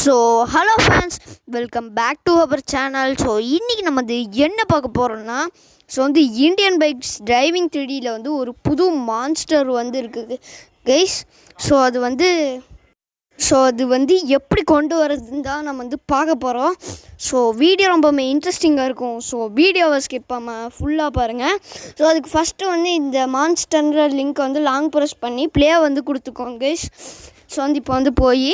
So hello friends, welcome back to our channel. So இன்றைக்கி நம்ம என்ன பார்க்க போகிறோம்னா, இந்தியன் பைக்ஸ் டிரைவிங் 3Dயில் ஒரு புது மான்ஸ்டர் இருக்குது கைஸ். ஸோ அது எப்படி கொண்டு வரதுன்னு தான் நம்ம பார்க்க போகிறோம். ஸோ வீடியோ ரொம்பவுமே இன்ட்ரெஸ்டிங்காக இருக்கும். ஸோ வீடியோவை ஸ்கிப் பண்ணாமல் ஃபுல்லாக பாருங்கள். ஸோ அதுக்கு ஃபஸ்ட்டு இந்த மான்ஸ்டர்ன்ற லிங்க் லாங் ப்ரெஸ் பண்ணி ப்ளே கொடுத்துக்கோங்க கைஸ். ஸோ இப்போ போய்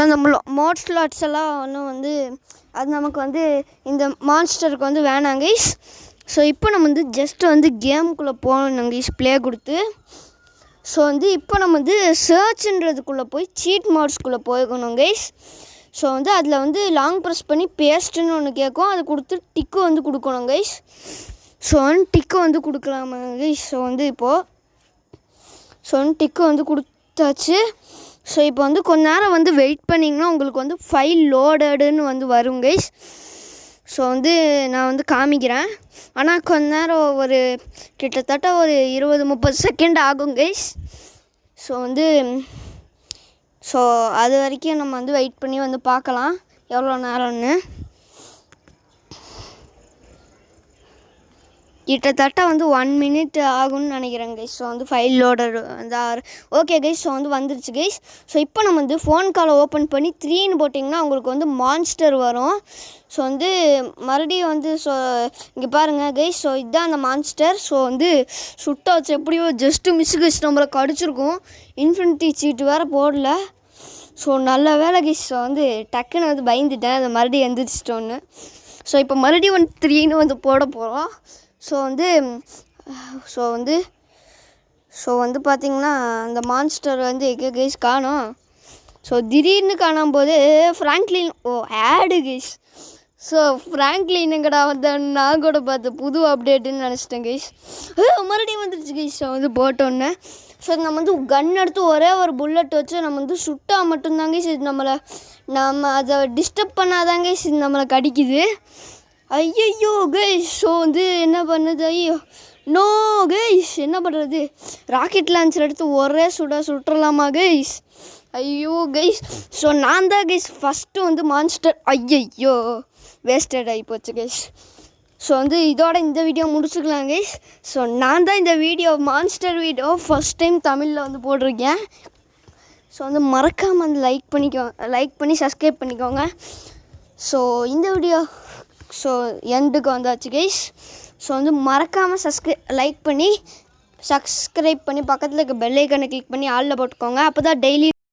அந்த மோட் ஸ்லாட்ஸ் எல்லாம் ஒன்றும் அது நமக்கு இந்த மான்ஸ்டருக்கு வேணாம் கைஸ். ஸோ இப்போ நம்ம ஜஸ்ட் கேமுக்குள்ளே போகணும் கைஸ், ப்ளே கொடுத்து. ஸோ இப்போ நம்ம சர்ச்ன்றதுக்குள்ளே போய் சீட் மோட்ஸ்குள்ளே போய்க்கணும் கைஸ். ஸோ அதில் லாங் ப்ரெஸ் பண்ணி பேஸ்ட்டுன்னு ஒன்று கேட்கும், அதை கொடுத்து டிக்கு கொடுக்கணும் கைஸ். ஸோ டிக்கு கொடுக்கலாமா கைஸ். ஸோ இப்போது டிக்கு கொடுத்தாச்சு. ஸோ இப்போ கொஞ்ச நேரம் வெயிட் பண்ணிங்கன்னா உங்களுக்கு ஃபைல் லோடடுன்னு வரும் கைஸ். ஸோ நான் காமிக்கிறேன். ஆனால் கொஞ்ச நேரம் கிட்டத்தட்ட 20-30 செகண்ட் ஆகும் கைஸ். ஸோ அது வரைக்கும் நம்ம வெயிட் பண்ணி பார்க்கலாம் எவ்வளோ நேரம்னு. கிட்டத்தட்ட 1 மினிட் ஆகும்னு நினைக்கிறேன் guys. So file loader okay guys. So வந்துருச்சு கைஸ். ஸோ இப்போ நம்ம ஃபோன் காலை ஓப்பன் பண்ணி 3ன்னு போட்டிங்கன்னா உங்களுக்கு மான்ஸ்டர் வரும். ஸோ மறுபடியும் ஸோ இங்கே பாருங்கள் கைஸ். ஸோ இதுதான் அந்த மான்ஸ்டர். ஸோ சுட்டா வச்சு எப்படியோ ஜஸ்ட்டு மிஸ் கைஸ், நம்மளை கடிச்சிருக்கும். இன்ஃபினிட்டி சீட்டு வேறு போடல. ஸோ நல்ல வேலை கைஸ். ஸோ டக்குன்னு பயந்துட்டேன், அதை மறுபடியும் எந்திரிச்சிட்டோன்னு. ஸோ இப்போ மறுபடியும் 3ன்னு போட போகிறோம். ஸோ பார்த்திங்கன்னா அந்த மான்ஸ்டர் எங்கே கைஸ் காணோம். ஸோ திடீர்னு காணும் போது ஃப்ராங்க்லின் ஆடு கைஸ். ஸோ ஃப்ராங்க்லின் எங்கடா நான் கூட பார்த்து புது அப்டேட்டுன்னு நினச்சிட்டேன் கைஸ். மறுபடியும் வந்துருச்சு கைஸ். ஸோ போட்டோன்னே ஸோ நம்ம கன் எடுத்து ஒரே ஒரு புல்லட் வச்சு நம்ம சுட்டா மட்டும்தாங்க கைஸ் இது நம்ம அதை டிஸ்டர்ப் பண்ணாதாங்க கைஸ் இது நம்மளை கடிக்குது. ஐயோ கைஸ். ஸோ என்ன பண்ணுது, ஐயோ நோ கைஸ், என்ன பண்ணுறது. ராக்கெட் லான்ச்சர் எடுத்து ஒரே சுட்டுறலாமா கைஸ். ஐயோ கைஸ். ஸோ நான் தான் கைஸ் ஃபஸ்ட்டு மான்ஸ்டர். ஐயோ வேஸ்டட் ஆகி போச்சு கைஸ். ஸோ இதோட இந்த வீடியோ முடிச்சுக்கலாம் கைஸ். ஸோ நான் தான் இந்த video monster video first time தமிழில் போட்டிருக்கேன். ஸோ மறக்காமல் லைக் பண்ணி சப்ஸ்கிரைப் பண்ணிக்கோங்க. ஸோ இந்த வீடியோ எண்டுக்கு வந்தாச்சு கைஸ். ஸோ மறக்காமல் லைக் பண்ணி சப்ஸ்கிரைப் பண்ணி பக்கத்தில் இருக்க பெல் ஐக்கனை கிளிக் பண்ணி ஆளில் போட்டுக்கோங்க. அப்போ தான் டெய்லி